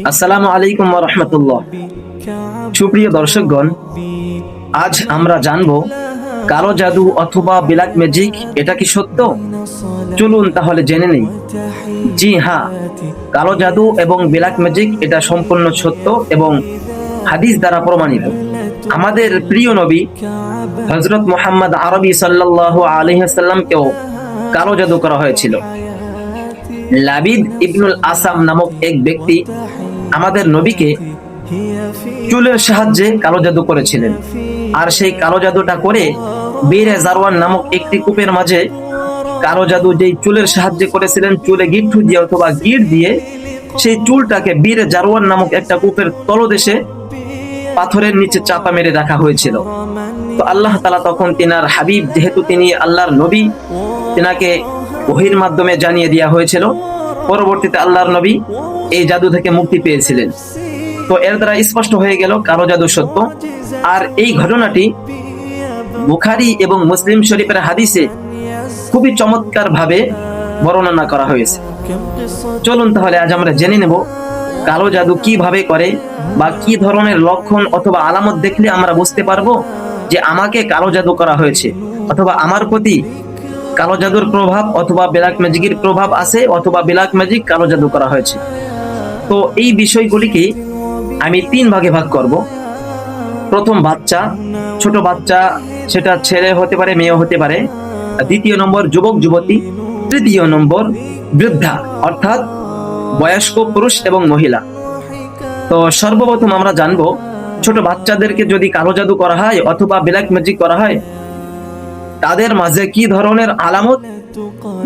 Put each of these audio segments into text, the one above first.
আসসালামু আলাইকুম ওয়া রাহমাতুল্লাহ। সুপ্রিয় দর্শকগণ, আজ আমরা জানব কালো জাদু অথবা ব্ল্যাক ম্যাজিক এটা কি সত্য? চলুন তাহলে জেনে নেই। জি হ্যাঁ, কালো জাদু এবং ব্ল্যাক ম্যাজিক এটা সম্পূর্ণ সত্য এবং হাদিস দ্বারা প্রমাণিত। আমাদের প্রিয় নবী হযরত মুহাম্মদ আরবি সাল্লাল্লাহু আলাইহি ওয়াসাল্লামকেও কালো জাদু করা হয়েছিল। লাবিদ ইবনুল আসাম নামক এক ব্যক্তি আমাদের নবীকে চুলের সাহায্যে কালো জাদু করেছিলেন। আর সেই কালো জাদুটা করে বীরে জারওয়ান নামক একটি কূপের মাঝে কালো জাদু যেই চুলের সাহায্যে করেছিলেন, চুলে গিট্টু দিয়ে অথবা গিট দিয়ে সেই চুলটাকে বীরে জারওয়ান নামক একটা কূপের তলদেশে পাথরের নিচে চাপা মেরে রাখা হয়েছিল। তো আল্লাহ তাআলা তখন তিনার হাবিব, যেহেতু তিনি আল্লাহর নবী, তিনাকে ওহীর মাধ্যমে জানিয়ে দেওয়া হয়েছিল। পরবর্তীতে আল্লাহর নবী এই জাদু থেকে মুক্তি পেয়েছিলেন। তো এর দ্বারা স্পষ্ট হয়ে গেল কালো জাদু সত্য। আর এই ঘটনাটি বুখারী এবং মুসলিম শরীফের হাদিসে খুবই চমৎকার ভাবে বর্ণনা করা হয়েছে। চলুন তাহলে আজ আমরা জেনে নেব কালো জাদু কিভাবে করে বা কি ধরনের লক্ষণ অথবা আলামত দেখলে আমরা বুঝতে পারবো যে আমাকে কালো জাদু করা হয়েছে অথবা আমার প্রতি কালো জাদুর প্রভাব অথবা ব্ল্যাক ম্যাজিকের প্রভাব আছে অথবা ব্ল্যাক ম্যাজিক কালো জাদু করা হয়েছে। তো এই বিষয়গুলিকে আমি তিন ভাগে ভাগ করব। প্রথম, বাচ্চা, ছোট বাচ্চা, সেটা ছেলে হতে পারে, মেয়ে হতে পারে। দ্বিতীয় নম্বর, যুবক যুবতী। তৃতীয় নম্বর, বৃদ্ধা, অর্থাৎ বয়স্ক পুরুষ এবং মহিলা। তো সর্বপ্রথম আমরা জানবো ছোট বাচ্চাদেরকে যদি কালো জাদু করা হয় অথবা ব্ল্যাক ম্যাজিক করা হয়, তাদের মাঝে কি ধরনের আলামত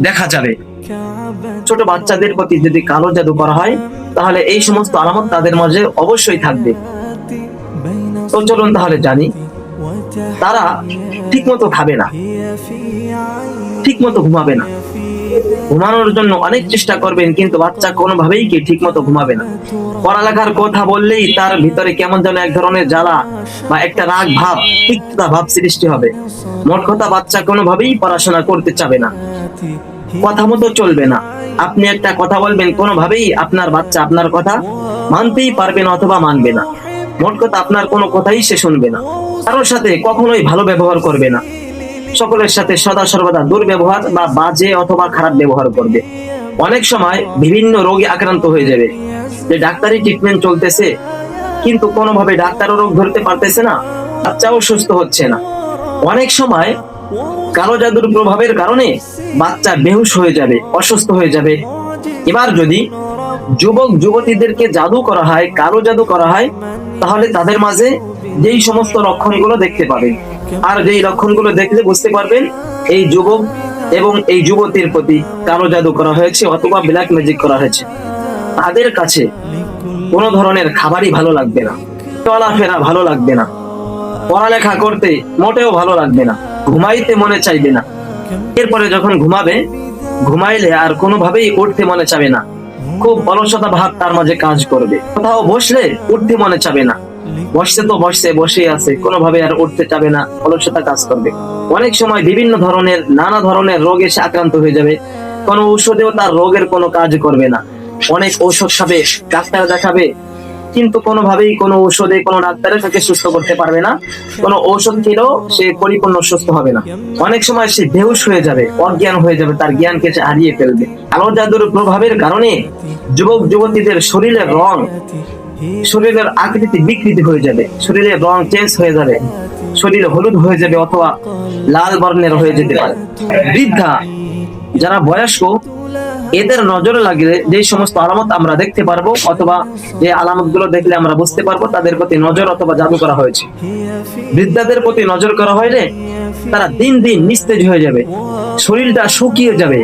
দেখা যাবে। ছোট বাচ্চাদের প্রতি যদি কালো জাদু করা হয় তাহলে এই সমস্ত আলামত তাদের মাঝে অবশ্যই থাকবে। তো চলুন তাহলে জানি। তারা ঠিকমতো খাবে না, ঠিকমতো ঘুমাবে না, ঘুমানোর জন্য অনেক চেষ্টা করবেন কিন্তু বাচ্চা কোনোভাবেই কি ঠিকমতো ঘুমাবে না। পড়ালেখার কথা বললেই তার ভিতরে কেমন যেন এক ধরনের জ্বালা বা একটা রাগ ভাব, তিক্ততা ভাব সৃষ্টি হবে। মোট কথা, বাচ্চা কোনোভাবেই পড়াশোনা করতে চাবে না, কথা মতো চলবে না। আপনি একটা কথা বলবেন, কোনোভাবেই আপনার বাচ্চা আপনার কথা মানতেই পারবে না অথবা মানবে না। মোট কথা, আপনার কোনো কথাই সে শুনবে না। কারোর সাথে কখনোই ভালো ব্যবহার করবে না, সকলের সাথে সদা সর্বদা দুর্ব্যবহার বা বাজে অথবা খারাপ ব্যবহার করবে। অনেক সময় বিভিন্ন রোগে আক্রান্ত হয়ে যাবে, যে ডাক্তারি ট্রিটমেন্ট চলতেছে কিন্তু কোনোভাবে ডাক্তারও রোগ ধরতে পারতেছে না, বাচ্চাও সুস্থ হচ্ছে না। অনেক সময় কালো জাদুর প্রভাবের কারণে বাচ্চা বেহুশ হয়ে যাবে, অসুস্থ হয়ে যাবে। এবার যদি যুবক যুবতীদেরকে জাদু করা হয়, কালো জাদু করা হয়, তাহলে তাদের মাঝে যেই সমস্ত লক্ষণগুলো দেখতে পাবেন, আর যেই লক্ষণগুলো দেখলে বুঝতে পারবেন এই যুবক এবং এই যুবতীর প্রতি কালো জাদু করা হয়েছে অথবা ব্ল্যাক ম্যাজিক করা হয়েছে। তাদের কাছে কোনো ধরনের খাবারই ভালো লাগবে না, চলাফেরা ভালো লাগবে না, পড়ালেখা করতে মোটেও ভালো লাগবে না, ঘুমাইতে মনে চাইবে না। এরপরে যখন ঘুমাবে, ঘুমাইলে আর কোনোভাবেই উঠতে মনে চাবে না, খুব অলসতা ভাব তার মাঝে কাজ করবে। কোথাও বসলে উঠতে মনে চাবে না, বসছে তো বসে আছে, কোনোভাবে আর উঠতে চাবে না, অলসতা কাজ করবে। অনেক সময় বিভিন্ন ধরনের নানা ধরনের রোগে সে আক্রান্ত হয়ে যাবে, কোনো ঔষধেও তার রোগের কোনো কাজ করবে না। অনেক ঔষধ খাবে, ডাক্তার দেখাবে, কিন্তু কোনোভাবেই কোনো ঔষধে কোনো ডাক্তারের তাকে সুস্থ করতে পারবে না, কোনো ঔষধ খেলেও সে পরিপূর্ণ সুস্থ হবে না। অনেক সময় সে বেহুশ হয়ে যাবে, অজ্ঞান হয়ে যাবে, তার জ্ঞানকে সে হারিয়ে ফেলবে। কালো জাদুর প্রভাবের কারণে যুবক যুবতীদের শরীরের রং, শরীরের আকৃতি বিকৃতি হয়ে যাবে, শরীরের রং চেঞ্জ হয়ে যাবে, শরীরে হলুদ হয়ে যাবে অথবা লাল বর্ণের হয়ে যেতে পারে। বৃদ্ধা, যারা বয়স্ক, এদের নজরে লাগলে যে সমস্ত আলামত আমরা দেখতে পারবো অথবা যে আলামত গুলো দেখলে আমরা বুঝতে পারবো তাদের প্রতি নজর অথবা জাদু করা হয়েছে। বৃদ্ধাদের প্রতি নজর করা হলে তারা দিন দিন নিস্তেজ হয়ে যাবে, শরীরটা শুকিয়ে যাবে,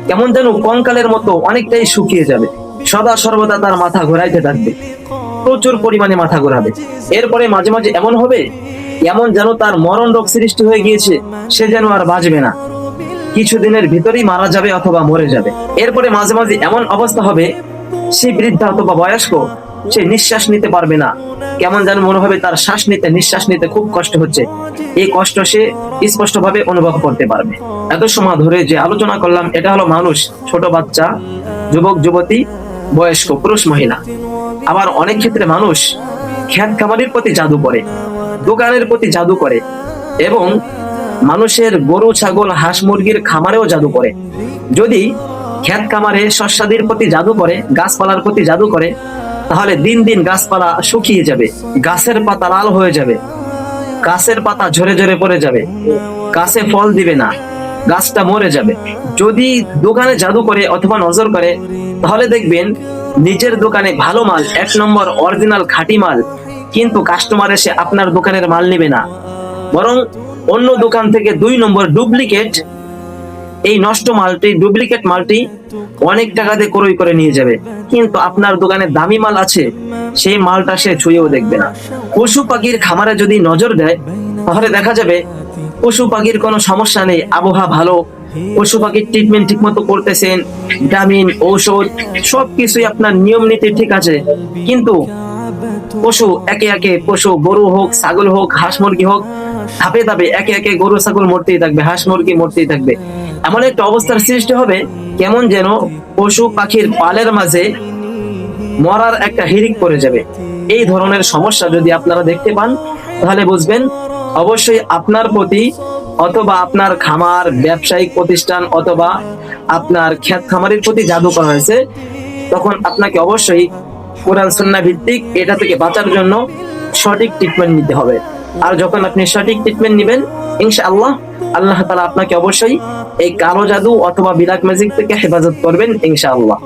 কেমন যেন কঙ্কালের মতো অনেকটাই শুকিয়ে যাবে, সদা সর্বদা তার মাথা ঘোরাইতে থাকবে, প্রচুর পরিমাণে মাথা ঘোরাবে। এরপরে মাঝে মাঝে এমন হবে, এমন যেন তার মরণ রোগ সৃষ্টি হয়ে গিয়েছে, সে যেন আর বাঁচবে না, কিছুদিনের ভিতরেই মারা যাবে অথবা মরে যাবে। এরপরে মাঝে মাঝে এমন অবস্থা হবে, সে বৃদ্ধা অথবা বয়স্ক, সে নিঃশ্বাস নিতে পারবে না, কেমন যেন মনে হবে তার শ্বাস নিতে নিঃশ্বাস নিতে খুব কষ্ট হচ্ছে। এই কষ্ট সে স্পষ্ট ভাবে অনুভব করতে পারবে। এত সময় ধরে যে আলোচনা করলাম এটা হলো মানুষ, ছোট বাচ্চা, যুবক যুবতী বয়স্ক পুরুষ মহিলা। আবার অনেক ক্ষেত্রে মানুষ ক্ষেত খামারের প্রতি জাদু করে, দোকানের প্রতি জাদু করে, এবং মানুষের গরু ছাগল হাঁস মুরগির খামারেও জাদু করে। যদি ক্ষেত খামারে শস্যাদির প্রতি জাদু করে, গাছপালার প্রতি জাদু করে, তাহলে দিন দিন গাছপালা শুকিয়ে যাবে, গাছের পাতা লাল হয়ে যাবে, গাছের পাতা ঝরে ঝরে পড়ে যাবে, গাছে ফল দিবে না, গাছটা মরে যাবে। যদি দোকানে জাদু করে অথবা নজর করে, তাহলে দেখবেন নিজের দোকানে ভালো মাল, 1 নম্বর অরিজিনাল খাঁটি মাল, কিন্তু কাস্টমার এসে আপনার দোকানের মাল নেবে না, বরং অন্য দোকান থেকে 2 নম্বর ডুপ্লিকেট, এই নষ্ট মালটি, ডুপ্লিকেট মালটি অনেক টাকাতে ক্রয় করে নিয়ে যাবে। কিন্তু আপনার দোকানে দামি মাল আছে, সেই মালটা সে ছুঁয়েও দেখবে না। পশু পাখির খামারে যদি নজর দেয়, তাহলে দেখা যাবে পশু পাখির কোনো সমস্যা নেই, আবহাওয়া ভালো, পশু পাখির ট্রিটমেন্ট ঠিক মতো করতেছেন, ভিটামিন ঔষধ সবকিছুই আপনার নিয়ম নীতি ঠিক আছে, কিন্তু পশু একে একে, পশু গরু হোক ছাগল হোক হাঁস মুরগি হোক, ধাপে ধাপে একে একে গরু ছাগল মরতেই থাকবে, হাঁস মুরগি মরতেই থাকবে। এমন একটা অবস্থার সৃষ্টি হবে, কেমন যেন পশু পাখির পালের মাঝে মরার একটা হিড়িক পড়ে যাবে। এই ধরনের সমস্যা যদি আপনারা দেখতে পান, তাহলে বুঝবেন অবশ্যই আপনার প্রতি অথবা আপনার খামার, ব্যবসায়িক প্রতিষ্ঠান অথবা আপনার ক্ষেত খামারের প্রতি জাদু করা হয়েছে। তখন আপনাকে অবশ্যই কোরআন সুন্নাহ ভিত্তিক এটা থেকে বাঁচার জন্য সঠিক ট্রিটমেন্ট নিতে হবে। আর যখন আপনি সঠিক ট্রিটমেন্ট নেবেন, ইনশাআল্লাহ আল্লাহ তাআলা আপনাকে অবশ্যই এই কালো জাদু অথবা বিলাক ম্যাজিক থেকে হেফাজত করবেন ইনশাআল্লাহ।